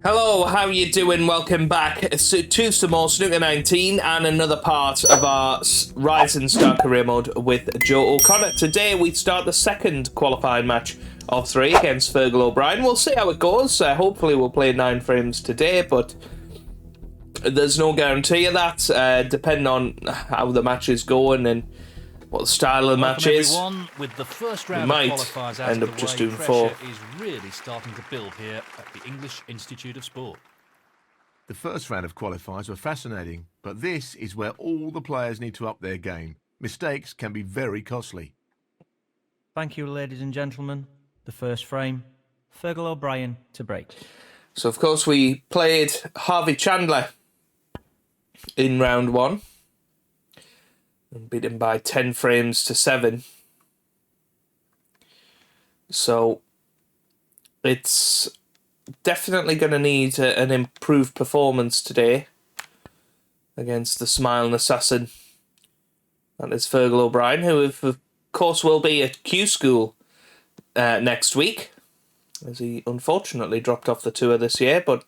Hello, how you doing? Welcome back to some more Snooker 19 and another part of our Rising Star Career Mode with Joe O'Connor. Today we start the second qualifying match of 3 against Fergal O'Brien. We'll see how it goes. Hopefully we'll play 9 frames today, but there's no guarantee of that, depending on how the match is going and what the style of the match is. With the first round We might of qualifiers out end of up the just way, doing pressure 4. is really starting to build here at the English Institute of Sport. The first round of qualifiers were fascinating, but this is where all the players need to up their game. Mistakes can be very costly. Thank you, ladies and gentlemen. The first frame, Fergal O'Brien to break. So, of course, we played Harvey Chandler in round 1 and beat him by 10 frames to 7. So, it's definitely going to need an improved performance today against the Smiling Assassin. That is Fergal O'Brien, who, of course, will be at Q School next week, as he unfortunately dropped off the tour this year, but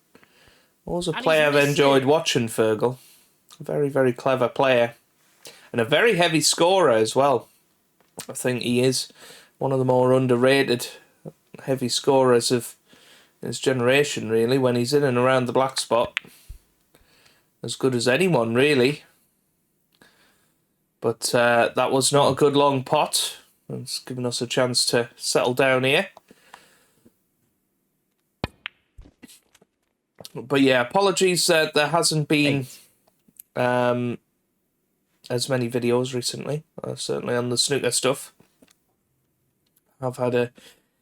was a player I've enjoyed watching, Fergal. A very, very clever player. And a very heavy scorer as well. I think he is one of the more underrated heavy scorers of his generation, really, when he's in and around the black spot. As good as anyone, really. But that was not a good long pot. It's given us a chance to settle down here. But yeah, apologies that there hasn't been as many videos recently, certainly on the snooker stuff. I've had an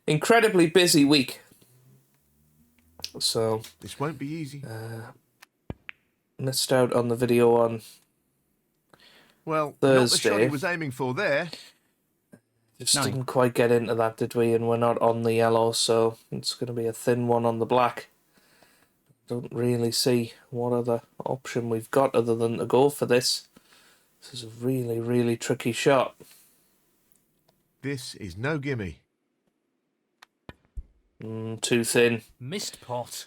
incredibly busy week. So this won't be easy. Missed out on the video on well, Thursday. not the shot he was aiming for there. Just didn't quite get into that, did we? And we're not on the yellow, so it's going to be a thin one on the black. Don't really see what other option we've got other than to go for this. This is a really, really tricky shot. This is no gimme. Too thin. Missed pot.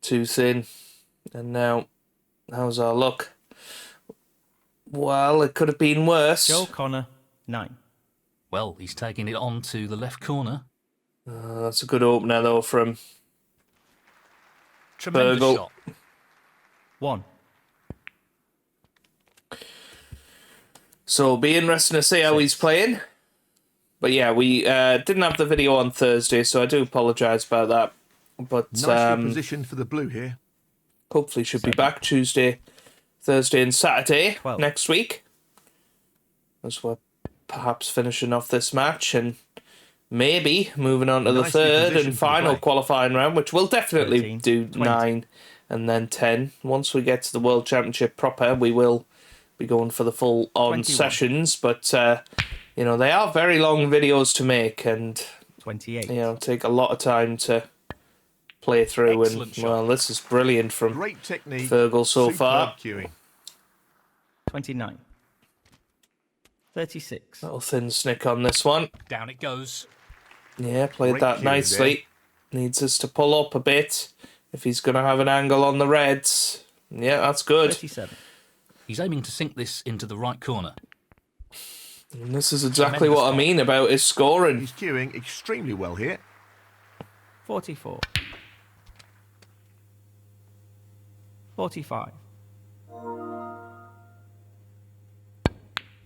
Too thin. And now, how's our luck? Well, it could have been worse. Joe O'Connor, 9. Well, he's taking it on to the left corner. That's a good opener, though, from Tremendous Fergal. shot. 1. So it'll be interesting to see how he's playing. But yeah, we didn't have the video on Thursday, so I do apologise about that. But Nicely positioned for the blue here. Hopefully should be back Tuesday, Thursday and Saturday 12. next week. As we're perhaps finishing off this match and maybe moving on to the Nicely third positioned and for the final break. qualifying round, which we'll definitely 13, do 20. 9 and then 10. Once we get to the World Championship proper, we will be going for the full on 21. sessions. But, you know, they are very long videos to make and, 28. you know, take a lot of time to play through. Excellent And, shot. well, this is brilliant from Great technique. Fergal so Superb far. cueing. 29. 36. Little thin snick on this one. Down it goes. Yeah, played Great that cue nicely. Needs us to pull up a bit if he's going to have an angle on the reds. Yeah, that's good. 37. He's aiming to sink this into the right corner. And this is exactly what I mean about his scoring. He's cueing extremely well here. 44. 45.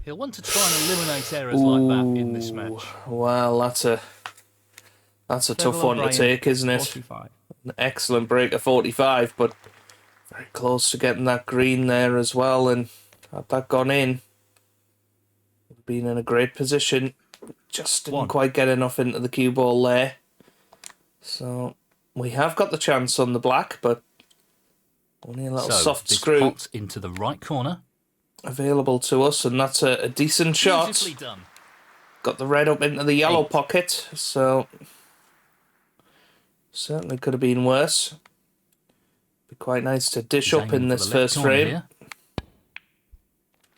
He'll want to try and eliminate errors like that in this match. Well, that's a tough Fergal one to O'Brien, take, isn't it? 45. An excellent break of 45, but very close to getting that green there as well. And had that gone in, would have been in a great position. Just didn't 1. quite get enough into the cue ball there. So we have got the chance on the black, but only a little So soft this screw pot into the right corner. available to us, and that's a decent shot. Beautifully done. Got the red up into the yellow 8. pocket, so certainly could have been worse. Be quite nice to dish He's up in aiming for this the left first corner frame. here.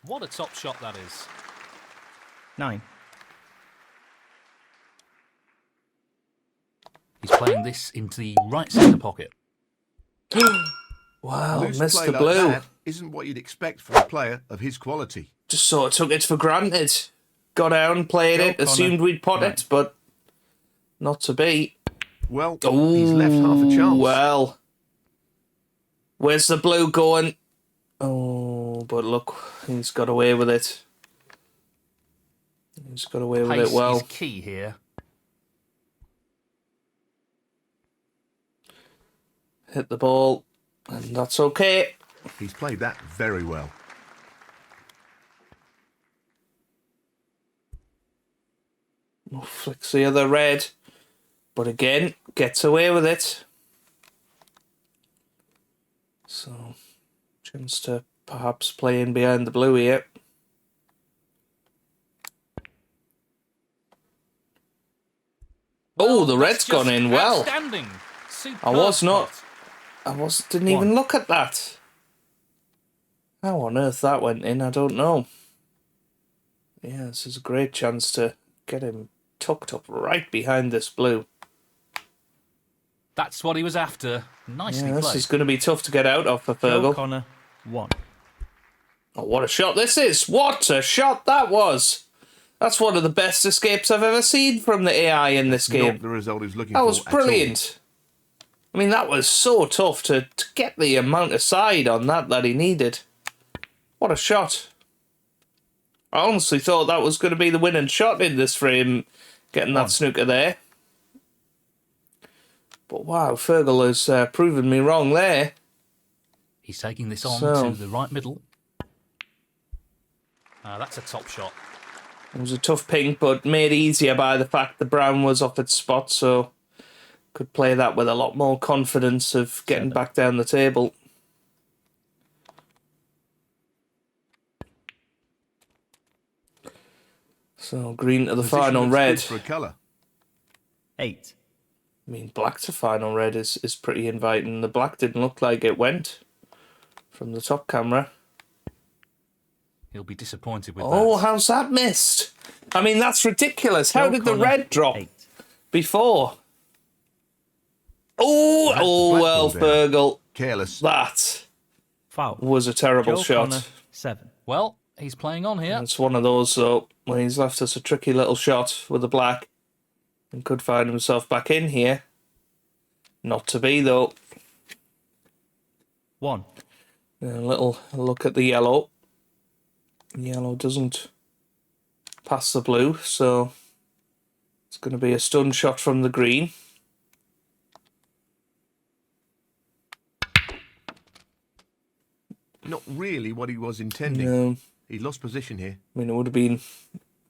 What a top shot that is. 9. He's playing this into the right centre pocket. Wow, Loose missed play the like blue. that isn't what you'd expect from a player of his quality. Just sort of took it for granted. Got down, played Joe it, Connor, assumed we'd pot nine. it, but not to be. Well, Oh, he's left half a chance. well. Where's the blue going? Oh, but look, he's got away with it. He's got away with Pace it well. is key here. Hit the ball, and that's okay. He's played that very well. Oh, flicks the other red, but again, gets away with it. So, chance to perhaps play in behind the blue here. Oh, the red's That's just gone in well. Outstanding. I was not. Superb Didn't even look at that. How on earth that went in, I don't know. Yeah, this is a great chance to get him tucked up right behind this blue. That's what he was after. Nicely Yeah, this played. is going to be tough to get out of for Joe Fergal. Connor, 1. Oh, what a shot this is! What a shot that was! That's one of the best escapes I've ever seen from the AI in this game. Not the result he was looking That for was at all. brilliant. I mean, that was so tough to get the amount of side on that he needed. What a shot. I honestly thought that was going to be the winning shot in this frame, getting that snooker there. But wow, Fergal has proven me wrong there. He's taking this on So- to the right middle. That's a top shot. It was a tough pink, but made easier by the fact the brown was off its spot, so could play that with a lot more confidence of getting 7. back down the table. So green to the Position final looks red. good for a colour. 8. I mean, black to final red is pretty inviting. The black didn't look like it went from the top camera. He'll be disappointed with Oh, that. how's that missed? I mean, that's ridiculous. How Joe did the Connor, red drop 8. before? Oh, That's the oh black well, ball down. Fergal. Careless. That Foul. was a terrible Joe shot. Connor, 7. Well, he's playing on here. It's one of those, though, where he's left us a tricky little shot with the black and could find himself back in here. Not to be, though. 1. A little look at the yellow. Yellow doesn't pass the blue, so it's going to be a stun shot from the green. Not really what he was intending. No, He lost position here. I mean, it would have been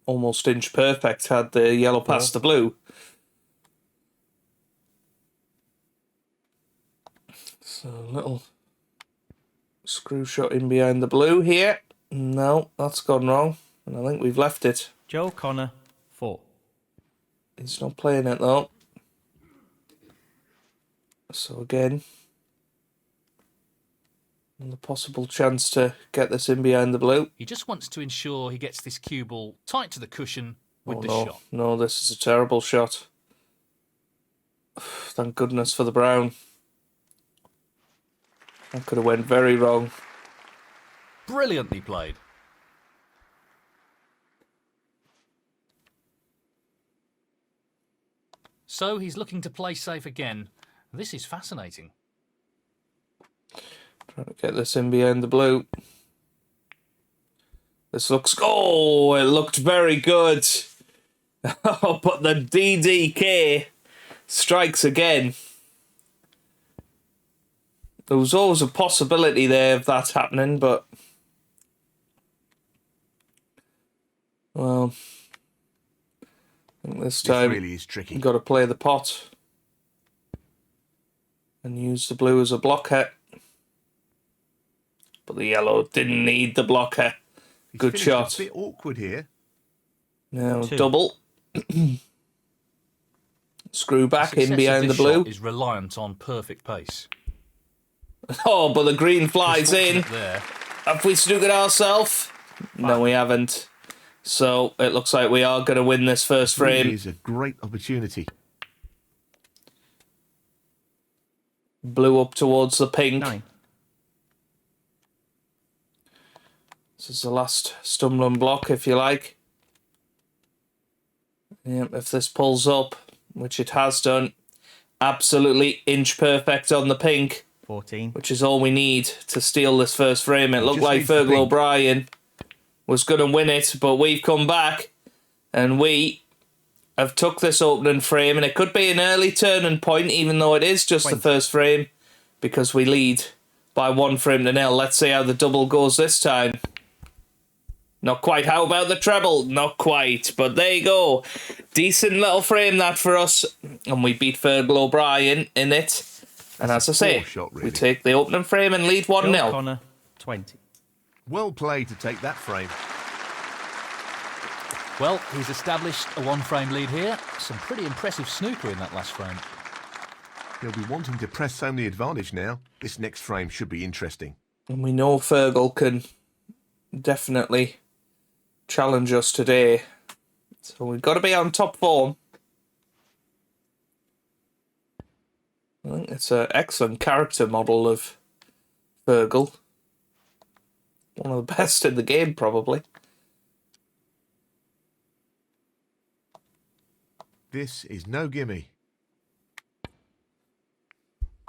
almost inch perfect had the yellow passed the blue. So a little screw shot in behind the blue here. No, that's gone wrong. And I think we've left it. Joe Connor, 4. He's not playing it though. So again, another possible chance to get this in behind the blue. He just wants to ensure he gets this cue ball tight to the cushion with Oh the no, shot. no, this is a terrible shot. Thank goodness for the brown. That could have went very wrong. Brilliantly played. So he's looking to play safe again. This is fascinating. Trying to get this in behind the blue. This looks... Oh, it looked very good. Oh, but the DDK strikes again. There was always a possibility there of that happening, but... Well... I think this This time really is tricky. you've got to play the pot. And use the blue as a blocker. But the yellow didn't need the blocker. He's Good finished shot. A bit awkward here. Now 2. double. Screw back Success in of behind the this blue. shot is reliant on perfect pace. Oh, but the green flies in. Fortunate there. Have we snookered ourselves? No, we haven't. So it looks like we are going to win this first Really frame. is a great opportunity. Blue up towards the pink. 9. This is the last stumbling block, if you like. Yep, if this pulls up, which it has done, absolutely inch perfect on the pink, 14. which is all we need to steal this first frame. It looked just like needs the Fergal pink. O'Brien was going to win it, but we've come back and we have took this opening frame, and it could be an early turning point, even though it is just 20. the first frame, because we lead by 1-0. Let's see how the double goes this time. Not quite. How about the treble? Not quite, but there you go. Decent little frame that for us, and we beat Fergal O'Brien in it. And as I say, poor shot, we really. take the opening frame and lead 1-0. Joe Connor, 20. Well played to take that frame. Well, he's established a 1-frame lead here. Some pretty impressive snooker in that last frame. He'll be wanting to press home the advantage now. This next frame should be interesting. And we know Fergal can definitely challenge us today. So we've got to be on top form. I think it's an excellent character model of Fergal. One of the best in the game, probably. This is no gimme.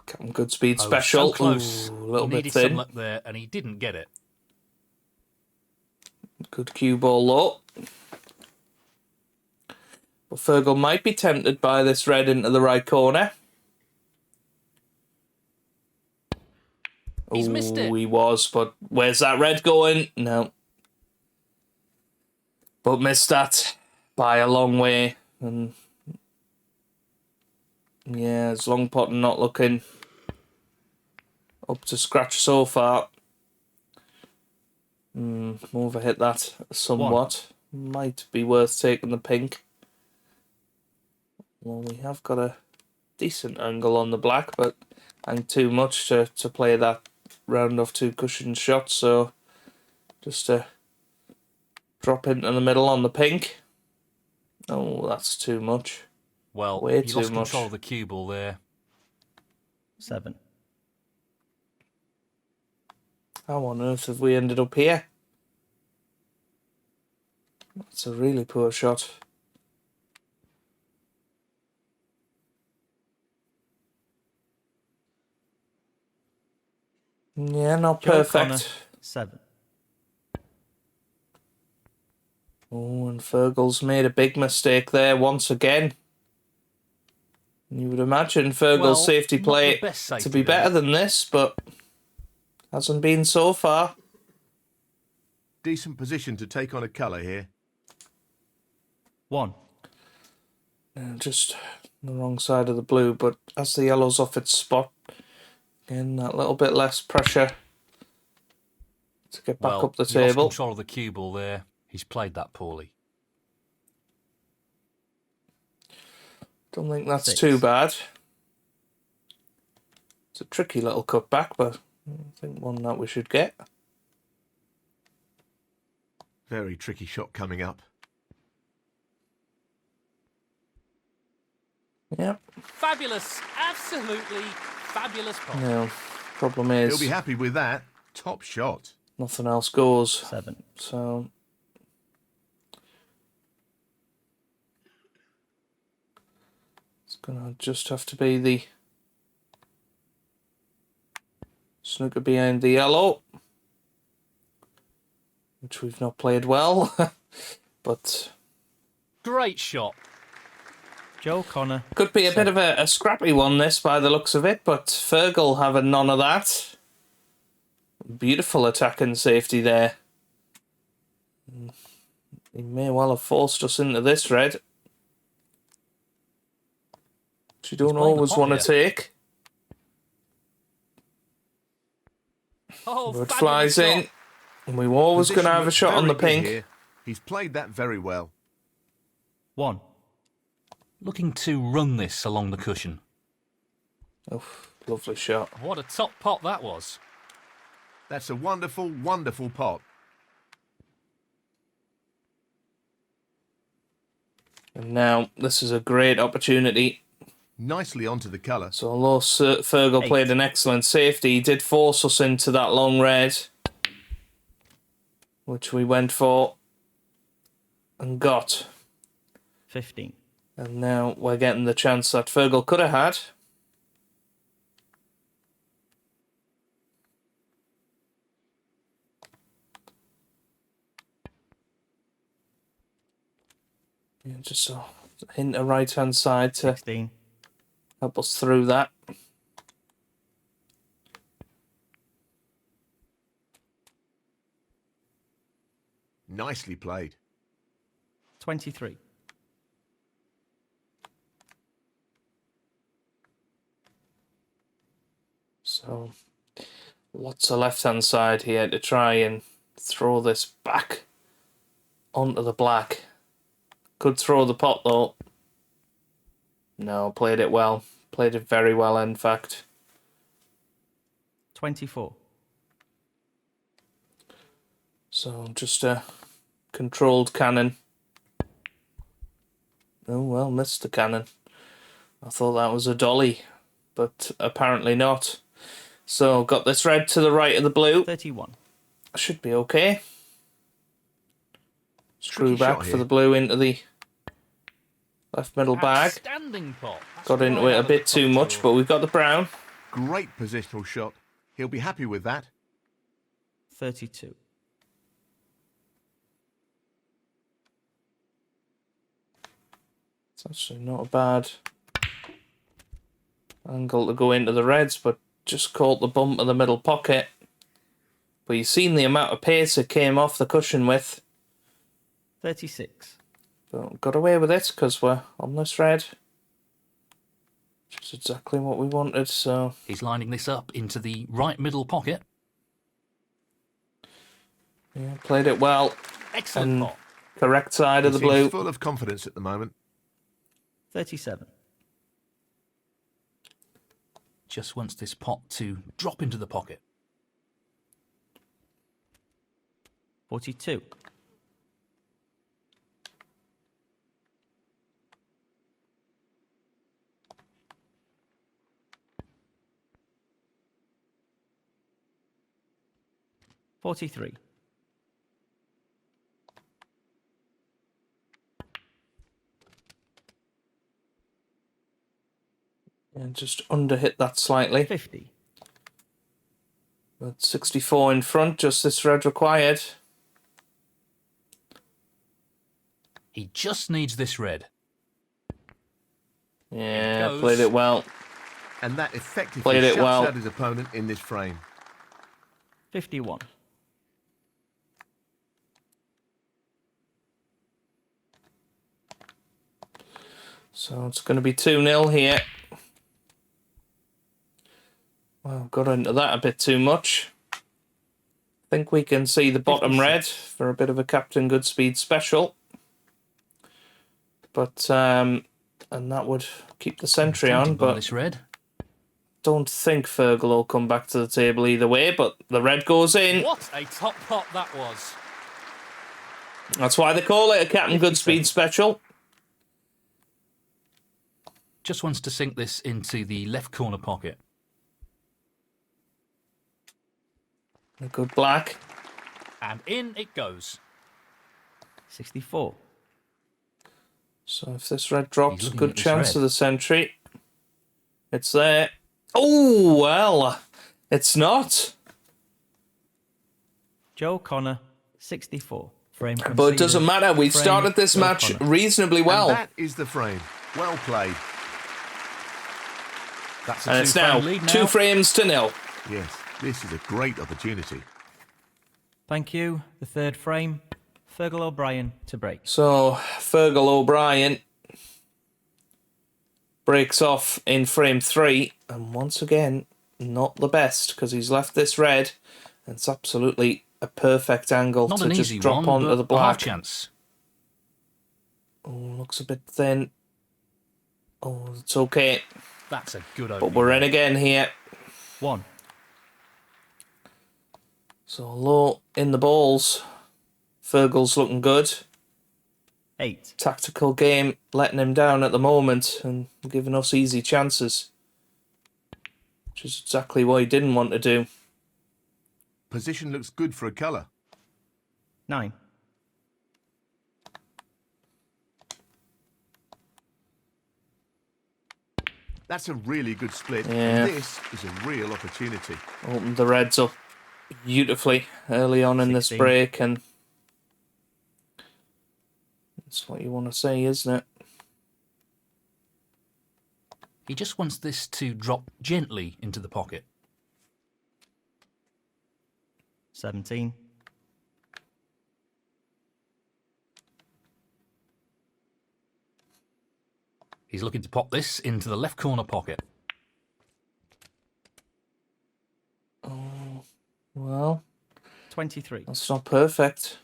CaptainGoodspeed Oh, special. so close. Ooh, a little He bit needed some thin. luck there, and he didn't get it. Good cue ball though. But Fergal might be tempted by this red into the right corner. He's missed it. He was, but where's that red going? No. But missed that by a long way. And yeah, it's long pot and not looking up to scratch so far. Overhit that somewhat. Might be worth taking the pink. Well, we have got a decent angle on the black, but and too much to play that round off 2 cushion shot, so just to drop into the middle on the pink. Oh, that's too much. Well, Way he too lost much. control of the cue ball there. 7. How on earth have we ended up here? That's a really poor shot. Yeah, not Joe perfect. Connor, 7. Oh, and Fergal's made a big mistake there once again. You would imagine Fergal's Well, safety not play the best safety to be better there. than this, but hasn't been so far. Decent position to take on a colour here. 1. Just the wrong side of the blue, but as the yellow's off its spot, again, that little bit less pressure to get back Well, up the he lost table. control of the cue ball there. He's played that poorly. Don't think that's 6. too bad. It's a tricky little cutback, but I think one that we should get. Very tricky shot coming up. Yep. Fabulous. Absolutely fabulous pot. Now, problem He'll is be happy with that. Top shot. nothing else goes. 7. So it's gonna just have to be the snooker behind the yellow, which we've not played well, but Great shot. Joe Connor, could be a bit of a scrappy one this by the looks of it, but Fergal having none of that. Beautiful attacking safety there. He may well have forced us into this red, which you don't playing the always pot want to here. take. Oh, Red fabulous flies shot. in, and we were always going to Position have a looks shot on the very good pink. here. He's played that very well. 1. Looking to run this along the cushion. Oh, lovely shot. What a top pot that was. That's a wonderful, wonderful pot. And now this is a great opportunity Nicely onto the colour. So although Fergal played an excellent safety, he did force us into that long red, which we went for and got. 15. And now we're getting the chance that Fergal could have had. Yeah, just a hint of right-hand side to 16. help us through that. Nicely played. 23. So, lots of left-hand side here to try and throw this back onto the black. Could throw the pot, though. No, played it well. Played it very well, in fact. 24. So, just a controlled cannon. Oh, well, missed the cannon. I thought that was a dolly, but apparently not. So, got this red to the right of the blue. 31. Should be okay. Screw Tricky back shot for here. the blue into the left middle bag. Outstanding pot. That's Got into right it out a of the bit too top much, drawer. but we've got the brown. Great positional shot. He'll be happy with that. 32. It's actually not a bad angle to go into the reds, but just caught the bump of the middle pocket. But you've seen the amount of pace it came off the cushion with. 36. But got away with it because we're on this red. Which is exactly what we wanted, so... He's lining this up into the right middle pocket. yeah, played it well. Excellent And pot. correct side of He the seems blue. full of confidence at the moment. 37. Just wants this pot to drop into the pocket. 42. 43. And just under hit that slightly. 50. But 64 in front, just this red required. He just needs this red. Yeah, goes. played it well. And that effectively Played it shuts well. out his opponent in this frame. 51. So it's going to be 2-0 here. Well, got into that a bit too much. Think we can see the bottom 56. red for a bit of a Captain Goodspeed special. But, and that would keep the sentry on, Tempted by but this red. don't think Fergal will come back to the table either way, but the red goes in. What a top pot that was. That's why they call it a Captain 57. Goodspeed special. Just wants to sink this into the left corner pocket. A good black. And in it goes. 64. So if this red drops, He's a looking good at this chance red. of the sentry. It's there. Oh, well, it's not. Joe Connor, 64. Frame But it conceded. doesn't matter. We've Frame, started this Joe match Connor. reasonably well. And that is the frame. Well played. That's a And it's two-frame now lead 2 frames to 0. Yes, this is a great opportunity. Thank you. The third frame. Fergal O'Brien to break. So Fergal O'Brien breaks off in frame 3. And once again, not the best because he's left this red. And it's absolutely a perfect angle Not to an just easy drop one, onto but the a half black. chance. Oh, looks a bit thin. Oh, it's okay. That's a good But opening. we're in again here. 1. So low in the balls. Fergal's looking good. 8. Tactical game letting him down at the moment and giving us easy chances. Which is exactly what he didn't want to do. Position looks good for a colour. 9. That's a really good split. Yeah. And this is a real opportunity. Opened the Reds up beautifully early on in this 16. break, and that's what you want to say, isn't it? He just wants this to drop gently into the pocket. 17. He's looking to pop this into the left corner pocket. Oh, well, 23. that's not perfect.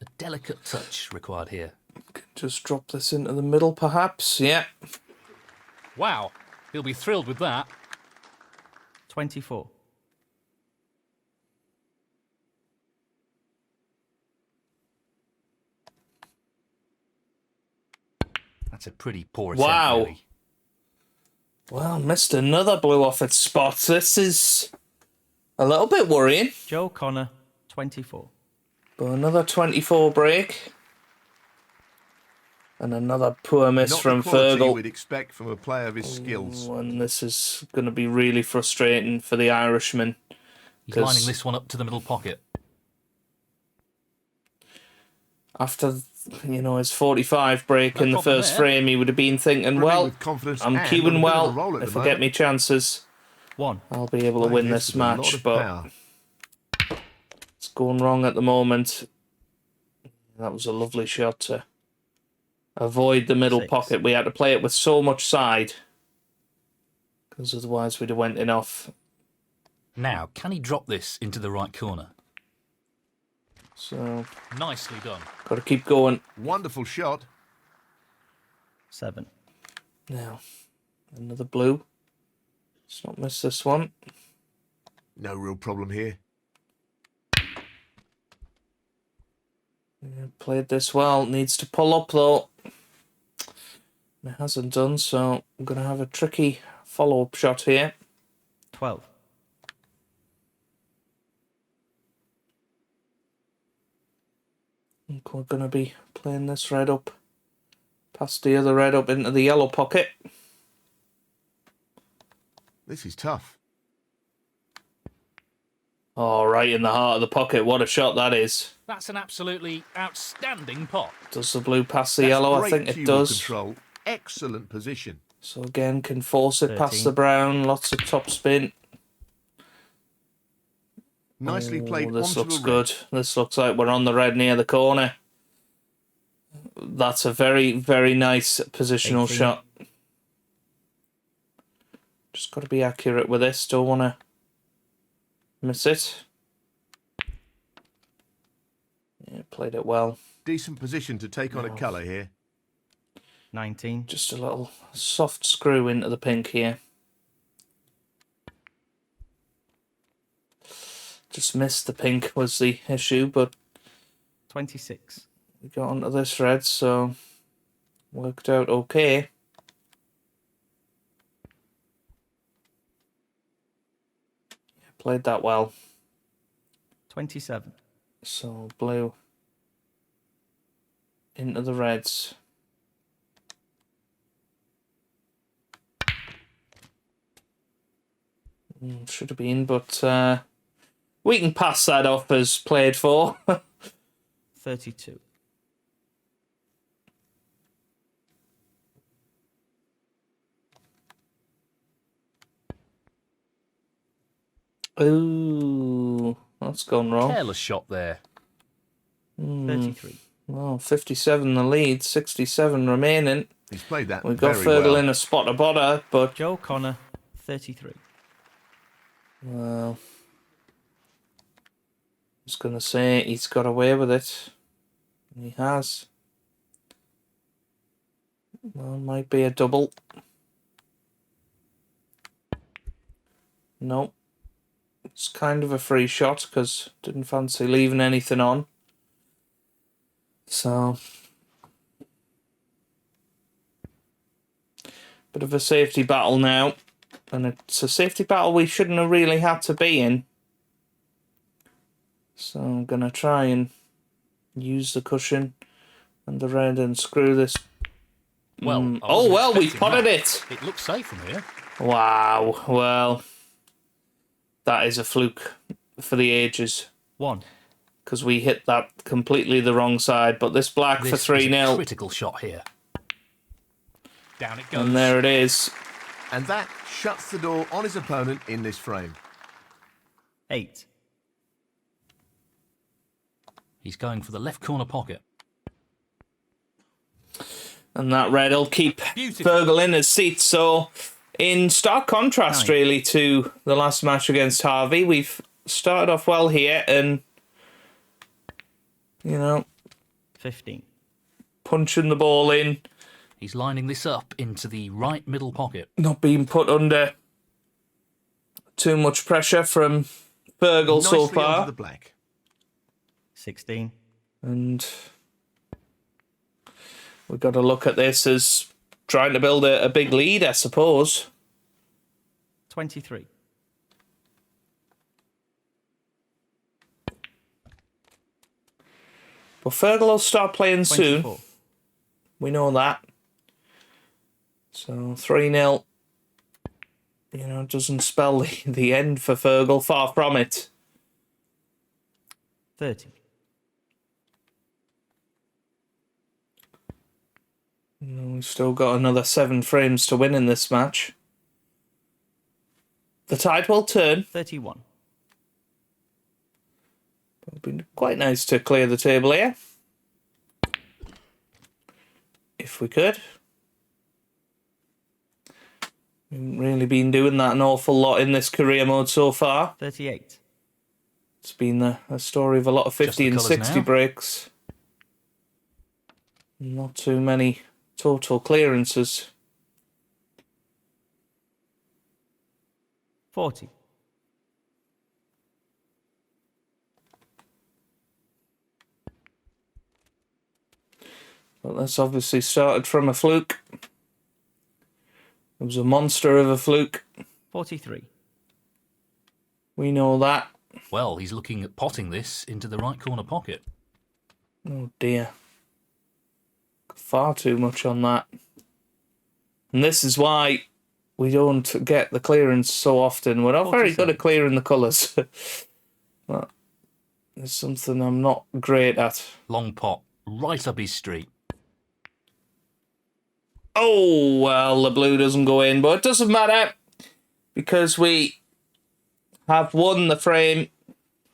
A delicate touch required here. Just drop this into the middle, perhaps. Yeah. Wow, he'll be thrilled with that. 24. That's a pretty poor attempt, Wow. really. Well, missed another blue off its spot. This is a little bit worrying. Joe Connor, 24. But another 24 break. And another poor miss Not from the quality you Fergal. would expect from a player of his skills. And this is going to be really frustrating for the Irishman. He's 'Cause lining this one up to the middle pocket. after, his 45 break No in the problem first there. frame, he would have been thinking, Running well, with confidence I'm and on a keeping bit of a well. roll at If the I get moment. me chances, 1. I'll be able to Playing win this with a lot match. of But power. it's going wrong at the moment. That was a lovely shot to avoid the middle 6. pocket. We had to play it with so much side, because otherwise we'd have went in off. Now, can he drop this into the right corner? So, Nicely done. got to keep going. Wonderful shot. 7. Now, another blue. Let's not miss this one. No real problem here. Yeah, played this well. Needs to pull up though. It hasn't done, so I'm going to have a tricky follow-up shot here. 12. I think we're going to be playing this red up past the other red up into the yellow pocket. This is tough. Oh, right in the heart of the pocket. What a shot that is. That's an absolutely outstanding pot. Does the blue pass the That's yellow? I great think it cue does. Control. Excellent position. So again, can force it past 13. the brown. Lots of top spin. Nicely played This onto looks the red. good. This looks like we're on the red near the corner. That's a very, very nice positional 18. shot. Just got to be accurate with this. Don't want to miss it. Yeah, played it well. Decent position to take on a No. colour here. 19. Just a little soft screw into the pink here. Just missed the pink was the issue, but 26. we got onto this red, so worked out okay. Played that well. 27. So blue into the reds. Should have been, but we can pass that off as played for. 32. Ooh, that's gone wrong. Careless shot there. 33. Well, 57 the lead, 67 remaining. He's played that We've got very Fergal well. in a spot of butter, but Joe Connor, 33. well, I was going to say he's got away with it. And he has. Well, might be a double. Nope. It's kind of a free shot because didn't fancy leaving anything on. So, bit of a safety battle now. And it's a safety battle we shouldn't have really had to be in. So I'm going to try and use the cushion and the red and screw this. Well, Oh, well, we potted it. It looks safe from here. Wow, well, that is a fluke for the ages. 1. Because we hit that completely the wrong side. But this black for This 3-0. is a critical shot here. Down it goes. And there it is. And that shuts the door on his opponent in this frame. 8. He's going for the left corner pocket. And that red will keep Beautiful. Fergal in his seat. So, in stark contrast, 9. really, to the last match against Harvey, we've started off well here and, you know, 15. punching the ball in, He's lining this up into the right middle pocket. not being put under too much pressure from Fergal so Nicely onto far. the black. 16. And we've got to look at this as trying to build a big lead, I suppose. 23. But Fergal will start playing soon. 24. We know that. So 3-0, you know, doesn't spell the end for Fergal. Far from it. 30. You know, we've still got another 7 frames to win in this match. The tide will turn. 31. It would be quite nice to clear the table here. If we could. We haven't really been doing that an awful lot in this career mode so far. 38. It's been a story of a lot of 50 and colours 60 now. breaks. Not too many total clearances. 40. But this obviously started from a fluke. It was a monster of a fluke. 43. We know that. Well, he's looking at potting this into the right corner pocket. Oh dear. Far too much on that. And this is why we don't get the clearance so often. We're not very good 47. at clearing the colours. But it's something I'm not great at. Long pot, right up his street. Oh, well, the blue doesn't go in, but it doesn't matter because we have won the frame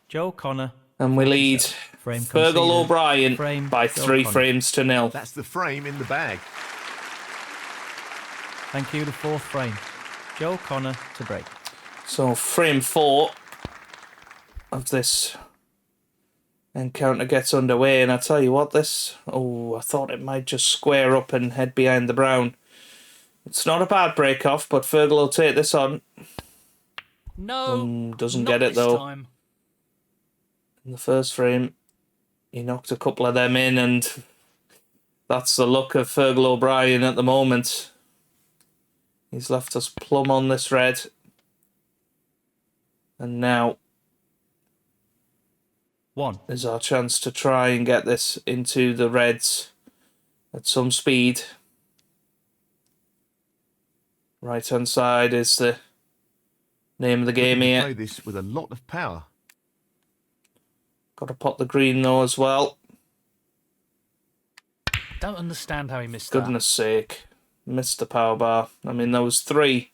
Joe Connor. and we lead Frame Fergal conceded. O'Brien Frame by Joe 3 Connor. frames to 0. That's the frame in the bag. Thank you, the 4th frame. Joe Connor to break. So frame 4 of this encounter gets underway, and I tell you what, this... Oh, I thought it might just square up and head behind the brown. It's not a bad break-off, but Fergal will take this on. No, Doesn't not get it, this though. time. In the first frame, he knocked a couple of them in, and that's the look of Fergal O'Brien at the moment. He's left us plumb on this red. And now 1. is our chance to try and get this into the reds at some speed. Right hand side is the name of the game Play here. this with a lot of power. Got to pot the green though as well. Don't understand how he missed Goodness sake. Missed the power bar. I mean, there was 3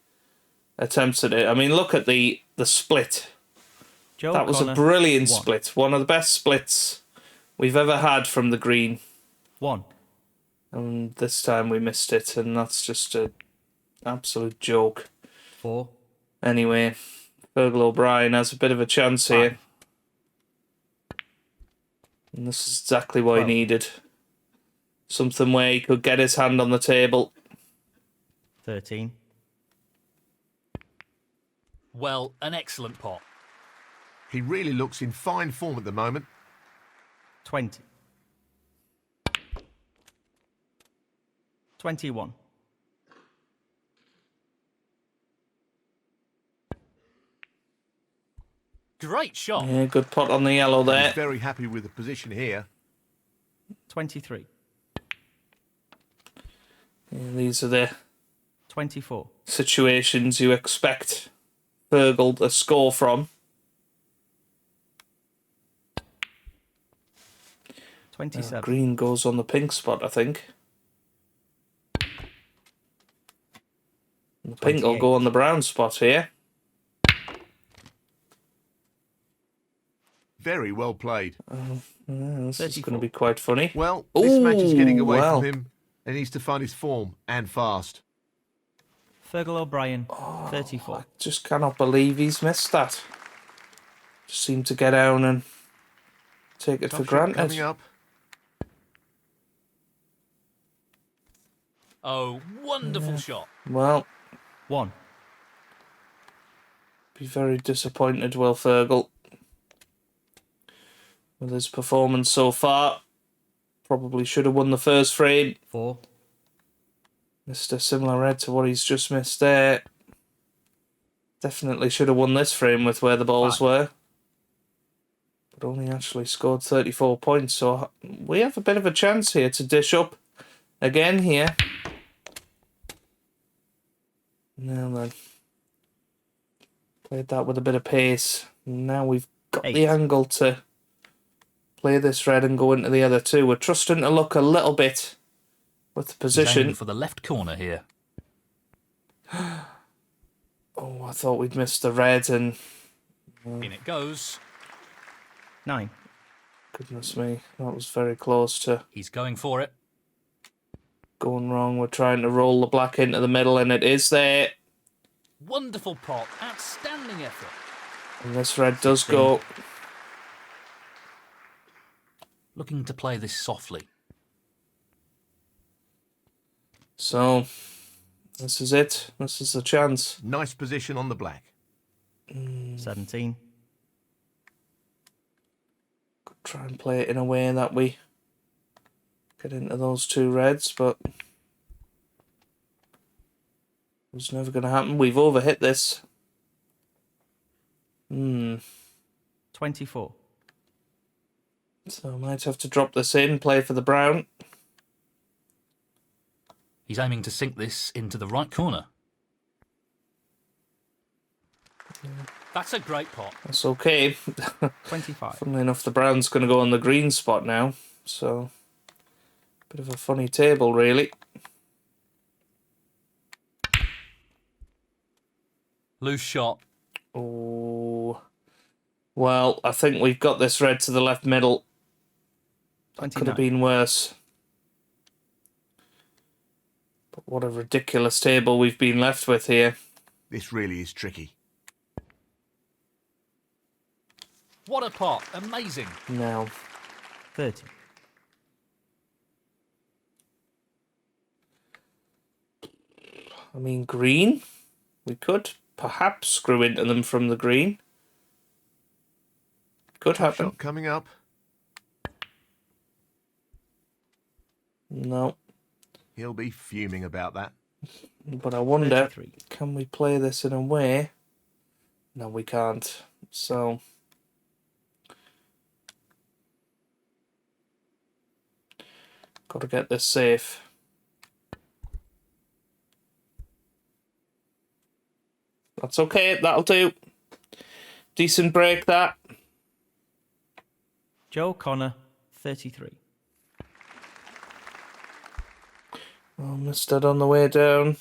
attempts at it. I mean, look at the split. Joe That was Connor, a brilliant 1. split. One of the best splits we've ever had from the green. 1. And this time we missed it, and that's just an absolute joke. 4. Anyway, Fergal O'Brien has a bit of a chance here. And this is exactly what he 12. needed. Something where he could get his hand on the table. 13. Well, an excellent pot. He really looks in fine form at the moment. 20. 21. Great shot. Yeah, good pot on the yellow He's there. very happy with the position here. 23. Yeah, these are the 24. situations you expect Fergal to score from. 27. Green goes on the pink spot, I think. And the pink will 28. go on the brown spot here. Very well played. Yeah, this is 34. going to be quite funny. Well, this match is getting away well. from him and he needs to find his form, and fast. Fergal O'Brien, 34. I just cannot believe he's missed that. Just seemed to get down and take it Top for shot granted. coming up. Oh, wonderful shot. Well, 1. be very disappointed, Will Fergal, with his performance so far. Probably should have won the first frame. 4. Missed a similar red to what he's just missed there. Definitely should have won this frame with where the balls 5. were. But only actually scored 34 points, so we have a bit of a chance here to dish up again here. Now then. Played that with a bit of pace. Now we've got 8. the angle to play this red and go into the other two. We're trusting to look a little bit with the He's position. aiming for the left corner here. Oh, I thought we'd missed the red and... In it goes. 9. Goodness me, that was very close to He's going for it. going wrong. We're trying to roll the black into the middle and it is there. Wonderful pot. Outstanding effort. And this red does go. Looking to play this softly. So, this is it. This is the chance. Nice position on the black. 17. Could try and play it in a way that we get into those two reds, but it's never going to happen. We've overhit this. 24. So I might have to drop this in, play for the brown. He's aiming to sink this into the right corner. That's a great pot. That's okay. 25. Funnily enough, the brown's going to go on the green spot now. So, bit of a funny table, really. Loose shot. Oh, well, I think we've got this red to the left middle. That could have 29. been worse. But what a ridiculous table we've been left with here. This really is tricky. What a pot. Amazing. Now, 30. I mean, green. We could perhaps screw into them from the green. Could happen. Shot coming up. No. He'll be fuming about that. But I wonder, 33. can we play this in a way? No, we can't. So, got to get this safe. That's okay, that'll do. Decent break, that. Joe Connor, 33. Oh, missed it on the way down.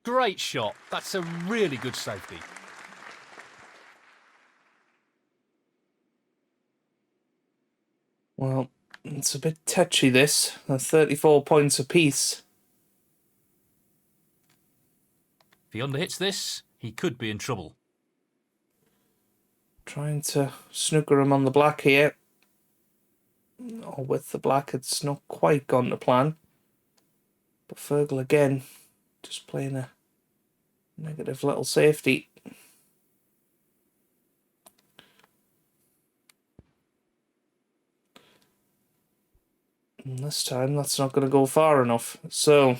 Great shot. That's a really good safety. Well, it's a bit touchy, this. 34 points apiece. If he underhits this, he could be in trouble. Trying to snooker him on the black here. Or with the black, it's not quite gone to plan. But Fergal again, just playing a negative little safety. And this time, that's not going to go far enough. So...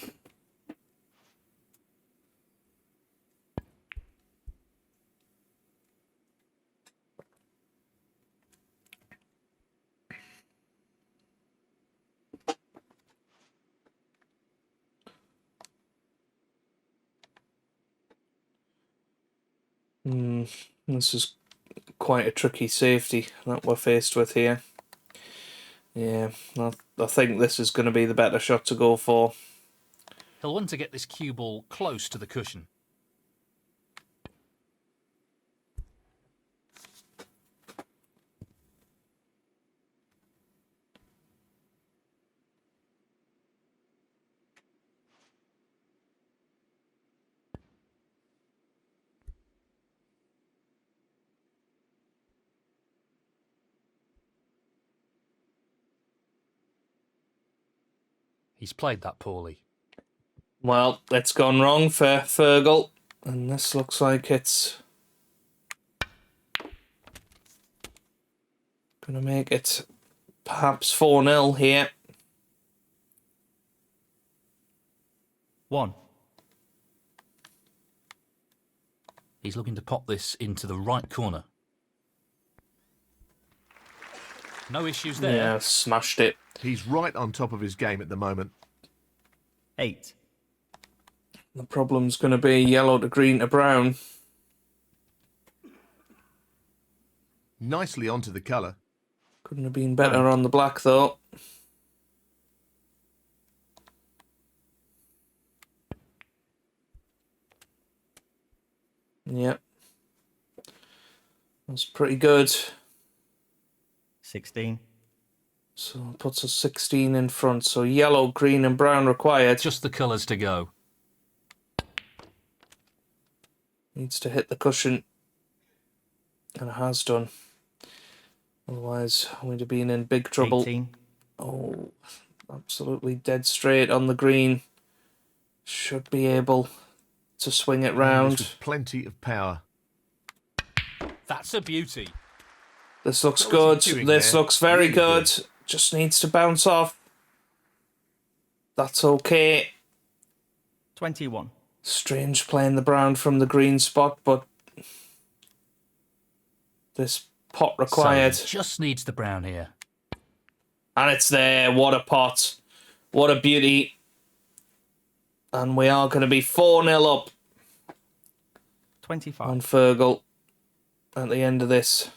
this is quite a tricky safety that we're faced with here. Yeah, I think this is going to be the better shot to go for. He'll want to get this cue ball close to the cushion. He's played that poorly. Well, it's gone wrong for Fergal, and this looks like it's going to make it perhaps 4-0 here. 1. He's looking to pop this into the right corner. No issues there. Yeah, smashed it. He's right on top of his game at the moment. 8. The problem's going to be yellow to green to brown. Nicely onto the colour. Couldn't have been better on the black, though. Yep. That's pretty good. 16. So it puts us 16 in front. So yellow, green and brown required. Just the colours to go. Needs to hit the cushion. And it has done. Otherwise, we'd have been in big trouble. 18. Oh, absolutely dead straight on the green. Should be able to swing it round. With plenty of power. That's a beauty. This looks What good. was he doing This there? looks very Really good. good. Just needs to bounce off. That's okay. 21. Strange playing the brown from the green spot, but this pot required. So he just needs the brown here. And it's there. What a pot. What a beauty. And we are going to be 4-0 up 25. on Fergal at the end of this.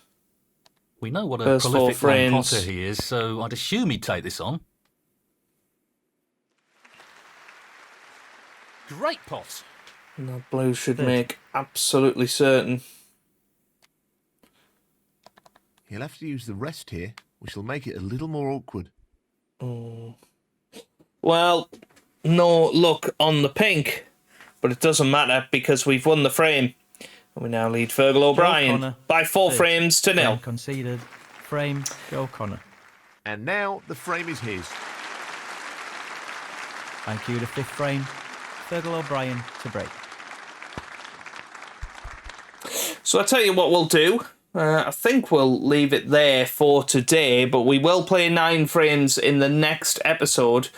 We know what a First four prolific long frames. potter he is, so I'd assume he'd take this on. Great pot. And that blue should 30. make absolutely certain. He'll have to use the rest here, which will make it a little more awkward. Well, no luck on the pink, but it doesn't matter because we've won the frame. And we now lead Fergal O'Brien Connor. by 4 30. frames to 0. Frame conceded. Frame, Joe Connor. And now the frame is his. Thank you, the 5th frame. Fergal O'Brien to break. So I'll tell you what we'll do. I think we'll leave it there for today, but we will play 9 frames in the next episode,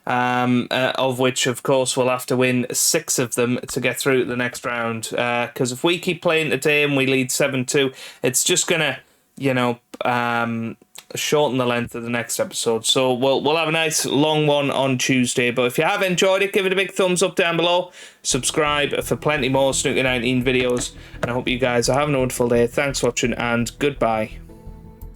of which, of course, we'll have to win 6 of them to get through to the next round. Because if we keep playing today and we lead 7-2, it's just going to, shorten the length of the next episode. So we'll have a nice long one on Tuesday. But if you have enjoyed it, give it a big thumbs up down below. Subscribe for plenty more Snooker 19 videos. And I hope you guys are having a wonderful day. Thanks for watching and goodbye.